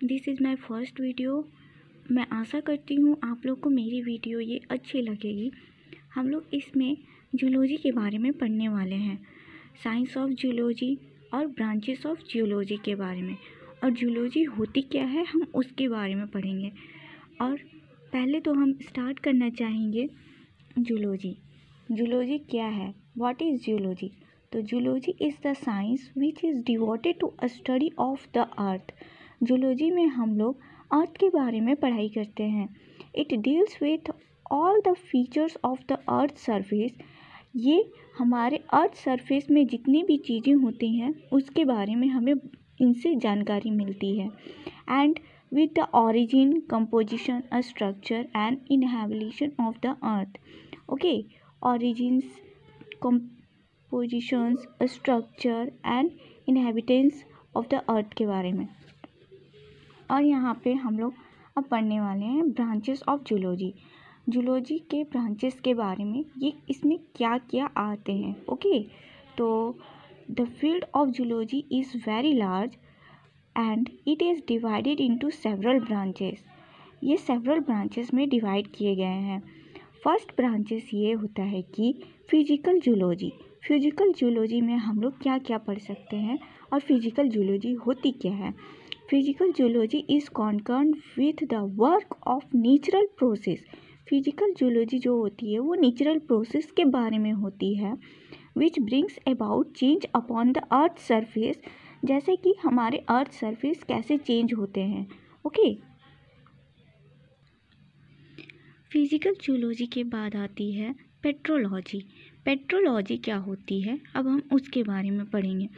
This is my first video. मैं आशा करती हूँ आप लोग को मेरी वीडियो ये अच्छी लगेगी। हम लोग इसमें जूलॉजी के बारे में पढ़ने वाले हैं, साइंस ऑफ जूलॉजी और ब्रांचेस ऑफ जूलॉजी के बारे में, और जूलॉजी होती क्या है हम उसके बारे में पढ़ेंगे। और पहले तो हम स्टार्ट करना चाहेंगे जूलॉजी। जूलॉजी क्या है? What is zoology? तो zoology is the science which is devoted to a study of the earth. Zoology में हम लोग अर्थ के बारे में पढ़ाई करते हैं। It deals with all the features of the earth surface. ये हमारे अर्थ सरफेस में जितनी भी चीज़ें होती हैं उसके बारे में हमें इनसे जानकारी मिलती है। And with the origin, composition, structure and inhabitation of the earth. Okay, origins, compositions, structure and inhabitants of the earth के बारे में। और यहाँ पे हम लोग अब पढ़ने वाले हैं ब्रांचेस ऑफ जूलॉजी। जूलॉजी के ब्रांचेस के बारे में, ये इसमें क्या क्या आते हैं। ओके, तो the field of zoology is very large and it is divided into several branches. ये several branches में डिवाइड किए गए हैं। फर्स्ट ब्रांचेस ये होता है कि फिजिकल जूलॉजी। फिजिकल जूलॉजी में हम लोग क्या क्या पढ़ सकते हैं और फिजिकल जूलॉजी होती क्या है। Physical zoology is concerned with the work of natural process. Physical zoology जो होती है वो नेचुरल प्रोसेस के बारे में होती है, which brings about change upon the earth surface. जैसे कि हमारे अर्थ सरफेस कैसे चेंज होते हैं। ओके, फिजिकल जूलॉजी के बाद आती है पेट्रोलॉजी। पेट्रोलॉजी क्या होती है अब हम उसके बारे में पढ़ेंगे।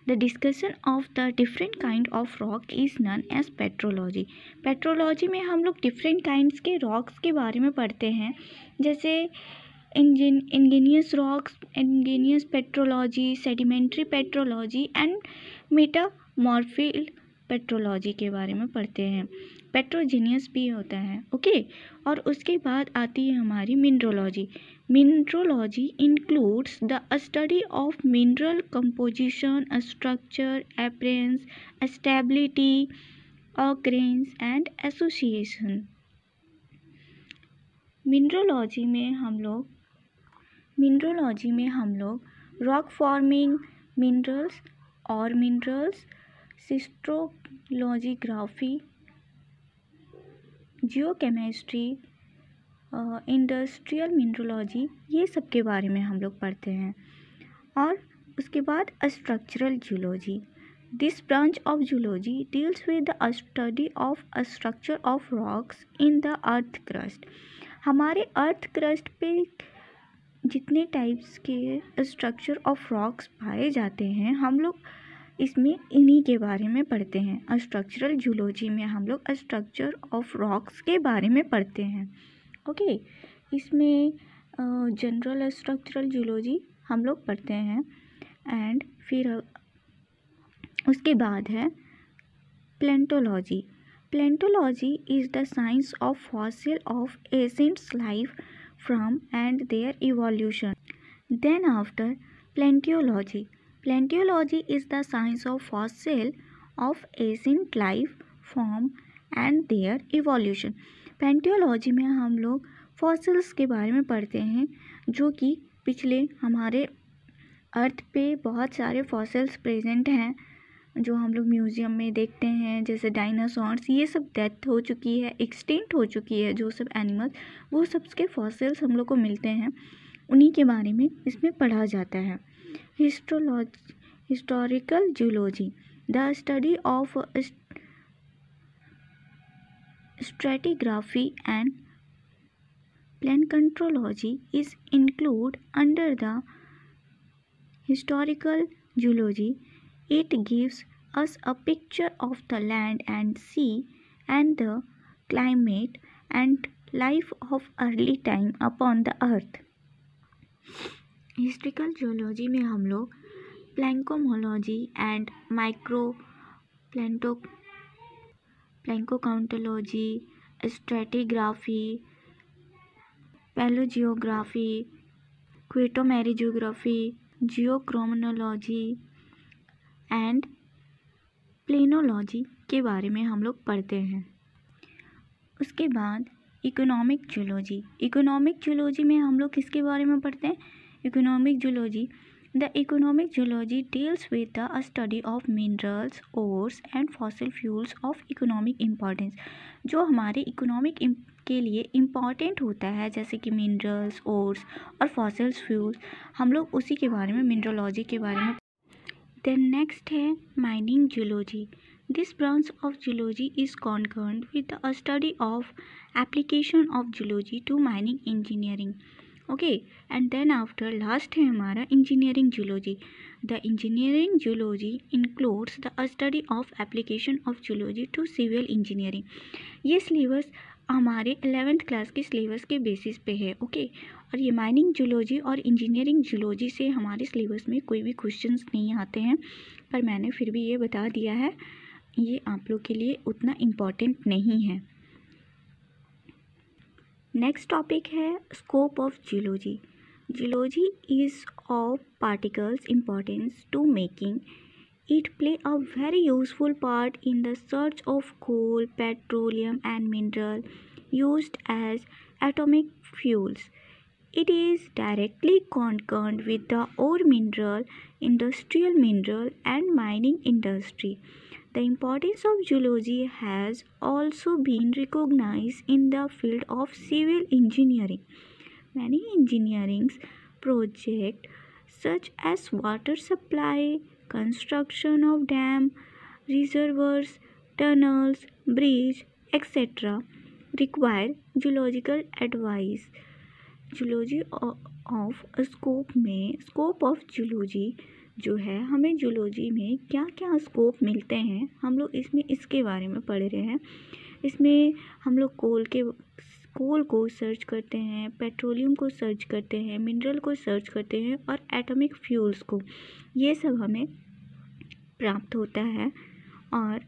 The discussion of the different kind of rock is known as petrology. Petrology में हम लोग डिफरेंट काइंड्स के रॉक्स के बारे में पढ़ते हैं, जैसे ingenious rocks, ingenious petrology, sedimentary petrology and metamorphic petrology के बारे में पढ़ते हैं। पेट्रोजीनियस भी होता है। ओके, और उसके बाद आती है हमारी mineralogy. Mineralogy includes the study of mineral composition, structure, appearance, stability, occurrence and association. Mineralogy में हम लोग रॉक फॉर्मिंग मिनरल्स और मिनरल्स, सिस्टोलॉजिग्राफी, जियोकेमिस्ट्री, इंडस्ट्रियल मिनरोलॉजी, ये सब के बारे में हम लोग पढ़ते हैं। और उसके बाद structural zoology. This branch of zoology deals with the study of structure of rocks in the earth crust. हमारे अर्थ क्रस्ट पे जितने टाइप्स के स्ट्रक्चर ऑफ रॉक्स पाए जाते हैं हम लोग इसमें इन्हीं के बारे में पढ़ते हैं। स्ट्रक्चरल जूलॉजी में हम लोग स्ट्रक्चर ऑफ रॉक्स के बारे में पढ़ते हैं। ओके, इसमें जनरल स्ट्रक्चरल जूलॉजी हम लोग पढ़ते हैं। एंड फिर उसके बाद है palaeontology. Palaeontology is the science of fossil of ancient life from and their evolution. Then after paleontology. Paleontology is the science of fossil of ancient life form and their evolution. Paleontology में हम लोग fossils के बारे में पढ़ते हैं, जो कि पिछले हमारे अर्थ पे बहुत सारे फॉसिल्स प्रेजेंट हैं जो हम लोग म्यूज़ियम में देखते हैं, जैसे डायनासोर्स, ये सब डेथ हो चुकी है, एक्सटिंक्ट हो चुकी है जो सब एनिमल्स, वो सब के फॉसिल्स हम लोग को मिलते हैं, उन्हीं के बारे में इसमें पढ़ा जाता है। Historical zoology, the study of stratigraphy and planetology is include under the historical zoology. It gives us a picture of the land and sea and the climate and life of early time upon the earth. Historical geology में हम लोग प्लैंकोमोलॉजी and प्लैंकोकाउंटोलॉजी, stratigraphy, पैलोजियोग्राफी, क्वेटोमेरिजियोग्राफी, geochronology and प्लेनोलॉजी के बारे में हम लोग पढ़ते हैं। उसके बाद इकोनॉमिक जूलॉजी। इकोनॉमिक जूलॉजी में हम लोग किसके बारे में पढ़ते हैं? Economic zoology. The economic zoology deals with the study of minerals, ores and fossil fuels of economic importance. जो हमारे इकोनॉमिक के लिए इम्पॉर्टेंट होता है, जैसे कि मिनरल्स, ओर्स और फॉसिल फ्यूल्स, हम लोग उसी के बारे में, मिनरलॉजी के बारे में। देन नेक्स्ट है mining zoology. This branch of zoology is concerned with the study of application of geology to mining engineering. Okay, and then after last है हमारा engineering geology. The engineering geology includes the study of application of geology to civil engineering. ये syllabus हमारे 11th class के syllabus के basis पे है। Okay, और ये माइनिंग जूलॉजी और इंजीनियरिंग जूलॉजी से हमारे सिलेबस में कोई भी क्वेश्चंस नहीं आते हैं, पर मैंने फिर भी ये बता दिया है, ये आप लोग के लिए उतना इम्पॉर्टेंट नहीं है। नेक्स्ट टॉपिक है scope of geology. Geology is of particular importance to making it play a very useful part in the search of coal, petroleum and mineral used as atomic fuels. It is directly concerned with the ore mineral, industrial mineral and mining industry. The importance of geology has also been recognized in the field of civil engineering. Many engineering projects such as water supply, construction of dam, reservoirs, tunnels, bridge, etc. require geological advice. Zoology of scope of zoology जो है, हमें zoology में क्या क्या scope मिलते हैं, हम लोग इसमें इसके बारे में पढ़ रहे हैं। इसमें हम लोग कोल को सर्च करते हैं, पेट्रोलियम को सर्च करते हैं, मिनरल को सर्च करते हैं और एटॉमिक फ्यूल्स को, ये सब हमें प्राप्त होता है। और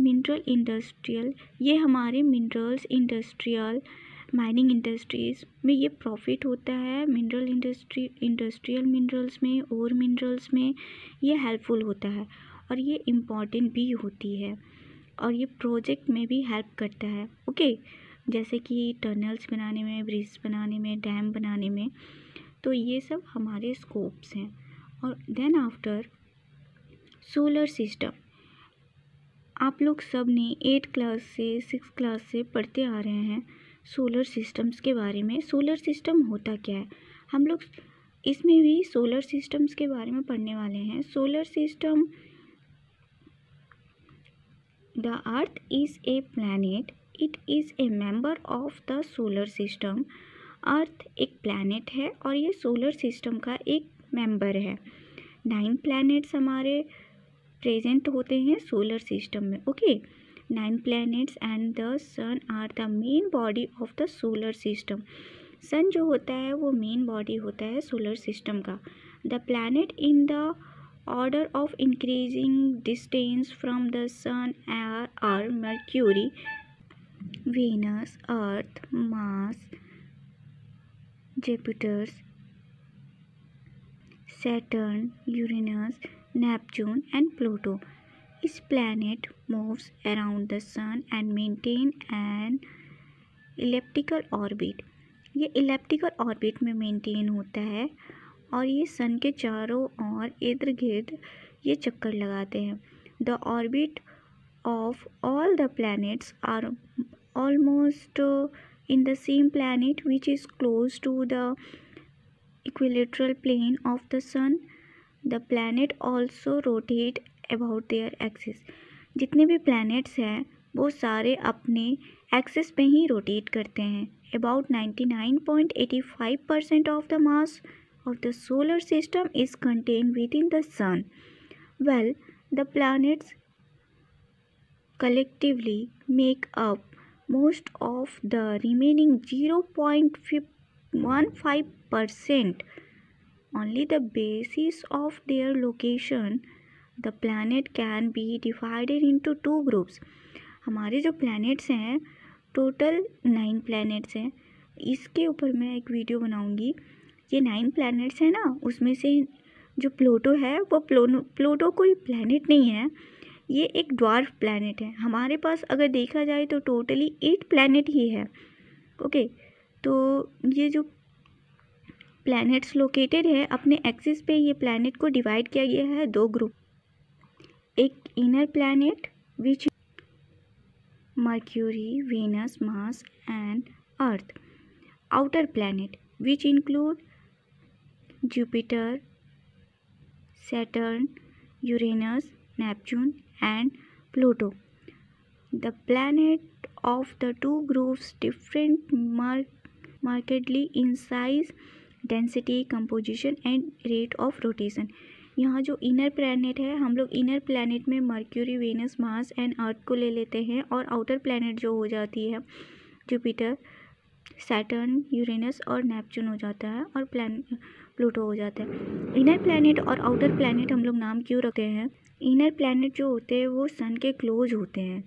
मिनरल इंडस्ट्रियल, ये हमारे मिनरल्स इंडस्ट्रियल माइनिंग इंडस्ट्रीज़ में ये प्रॉफिट होता है। मिनरल इंडस्ट्रियल मिनरल्स में, और मिनरल्स में ये हेल्पफुल होता है और ये इम्पॉर्टेंट भी होती है, और ये प्रोजेक्ट में भी हेल्प करता है। ओके, जैसे कि टनल्स बनाने में, ब्रिज बनाने में, डैम बनाने में, तो ये सब हमारे स्कोप्स हैं। और देन आफ्टर सोलर सिस्टम, आप लोग सब ने 8th क्लास से 6th क्लास से पढ़ते आ रहे हैं सोलर सिस्टम्स के बारे में। सोलर सिस्टम होता क्या है, हम लोग इसमें भी सोलर सिस्टम्स के बारे में पढ़ने वाले हैं। Solar system, the earth is a planet, it is a member of the solar system. Earth एक प्लैनेट है और ये सोलर सिस्टम का एक मेंबर है। 9 प्लैनेट्स हमारे प्रेजेंट होते हैं सोलर सिस्टम में। Okay, 9 planets and the sun are the main body of the solar system. Sun जो होता है वो मेन बॉडी होता है सोलर सिस्टम का। The planet in the order of increasing distance from the sun are Mercury, Venus, Earth, Mars, Jupiter, Saturn, Uranus, Neptune and Pluto. Each planet moves around the sun and maintain an elliptical orbit. ये elliptical orbit में maintain होता है और ये सन के चारों ओर इर्द गिर्द ये चक्कर लगाते हैं। The orbit of all the planets are almost in the same planet which is close to the equilateral plane of the sun. The planet also rotate about their axis. जितने भी प्लैनेट्स हैं वो सारे अपने एक्सिस पे ही rotate करते हैं। About 99.85% of the mass of the solar system is contain with in the sun. Well, the planets collectively make up most of the remaining 0.15%. Only the basis of their location, the planet can be divided into 2 groups. हमारे जो planets हैं total 9 planets हैं। इसके ऊपर मैं एक video बनाऊंगी। ये 9 planets हैं ना, उसमें से जो प्लूटो है वो प्लूटो कोई planet नहीं है, ये एक ड्वार्फ प्लैनेट है। हमारे पास अगर देखा जाए तो टोटली 8 प्लैनेट ही है। ओके, तो ये जो प्लैनेट्स लोकेटेड है अपने एक्सिस पे, ये प्लैनेट को डिवाइड किया गया है 2 ग्रुप। एक inner planet which Mercury, Venus, Mars and Earth. Outer planet which include Jupiter, Saturn, Uranus, Neptune and Pluto. The planet of the two groups different markedly in size, density, composition and rate of rotation. यहाँ जो inner planet है, हम लोग inner planet में Mercury, Venus, Mars and Earth को ले लेते हैं, और आउटर प्लैनेट जो हो जाती है जुपिटर, सैटर्न, यूरेनस और नेपच्यून हो जाता है, और प्लूटो हो जाता है। इनर प्लैनेट और आउटर प्लैनेट हम लोग नाम क्यों रखते हैं? इनर प्लैनेट जो होते हैं वो सन के क्लोज होते हैं,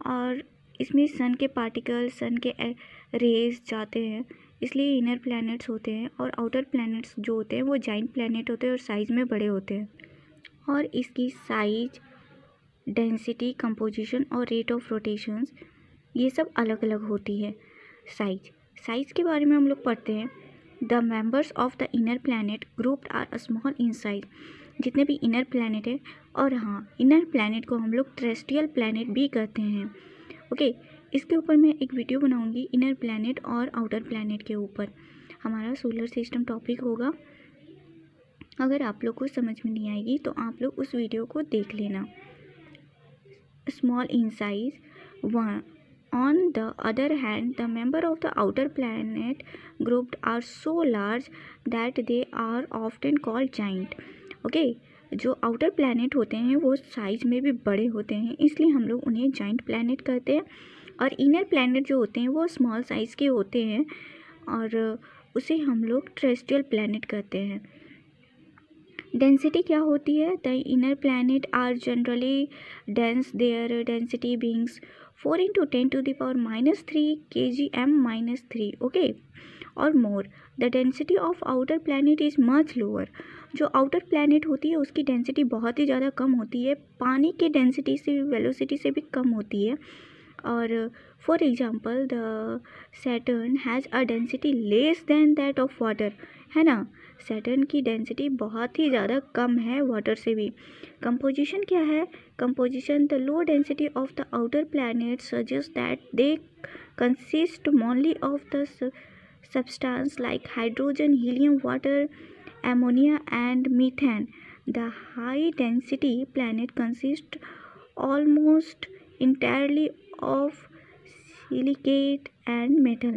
और इसमें सन के पार्टिकल, सन के रेज जाते हैं, इसलिए इनर प्लैनेट्स होते हैं। और आउटर प्लैनेट्स जो होते हैं वो जाइंट प्लैनेट होते हैं और साइज़ में बड़े होते हैं, और इसकी साइज, डेंसिटी, कंपोजिशन और रेट ऑफ रोटेशंस ये सब अलग अलग होती है। साइज के बारे में हम लोग पढ़ते हैं। The members of the inner planet grouped are small in size. जितने भी इनर प्लैनेट है, और हाँ, इनर प्लैनेट को हम लोग टेरेस्ट्रियल प्लैनेट भी कहते हैं। ओके, इसके ऊपर मैं एक वीडियो बनाऊंगी इनर प्लैनेट और आउटर प्लैनेट के ऊपर। हमारा सोलर सिस्टम टॉपिक होगा। अगर आप लोग को समझ में नहीं आएगी तो आप लोग उस वीडियो को देख लेना। Small in size one. On the other hand, the members of the outer planet group are so large that they are often called giant. Okay, जो आउटर प्लैनेट होते हैं वो साइज में भी बड़े होते हैं, इसलिए हम लोग उन्हें जाइंट प्लैनेट कहते हैं। और इनर प्लैनेट जो होते हैं वो स्मॉल साइज़ के होते हैं, और उसे हम लोग टेरेस्ट्रियल प्लैनेट कहते हैं। डेंसिटी क्या होती है? The inner planet are generally dense, their density beings 4 × 10⁻³ kgm-3, okay, और more. The density of outer planet is much lower. जो आउटर प्लैनेट होती है उसकी डेंसिटी बहुत ही ज़्यादा कम होती है, पानी की डेंसिटी से, वेलोसिटी से भी कम होती है। और for example the Saturn has a density less than that of water, है ना। सैटर्न की डेंसिटी बहुत ही ज़्यादा कम है वाटर से भी। कंपोजिशन क्या है? Composition, the low density of the outer planet suggest that they consist mainly of the substance like hydrogen, helium, water, ammonia and methane. The high density planet consists almost entirely of silicate and metal.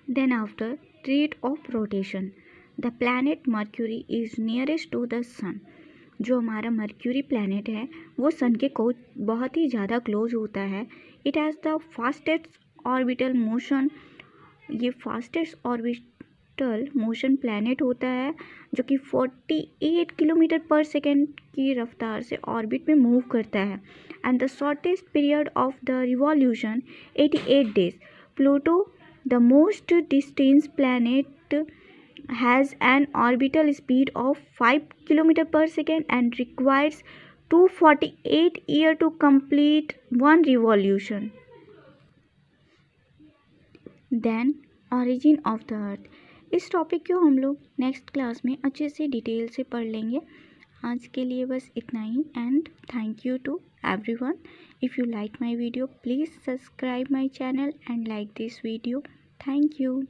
Then after rate of rotation, the planet Mercury is nearest to the sun. जो हमारा mercury planet है वो सन के बहुत ही ज़्यादा close होता है। It has the fastest orbital motion. ये फास्टेस्ट ऑर्बिटल मोशन प्लैनेट होता है जो कि 48 किलोमीटर पर सेकेंड की रफ्तार से ऑर्बिट में मूव करता है। And the shortest period of the revolution 88 days. Pluto, the most distance planet, has an orbital speed of 5 km per second and requires 248 years to complete one revolution. Then origin of the earth. इस topic को हम लोग next class में अच्छे से detail से पढ़ लेंगे। आज के लिए बस इतना ही, and thank you to everyone. If you like my video please subscribe my channel and like this video. Thank you.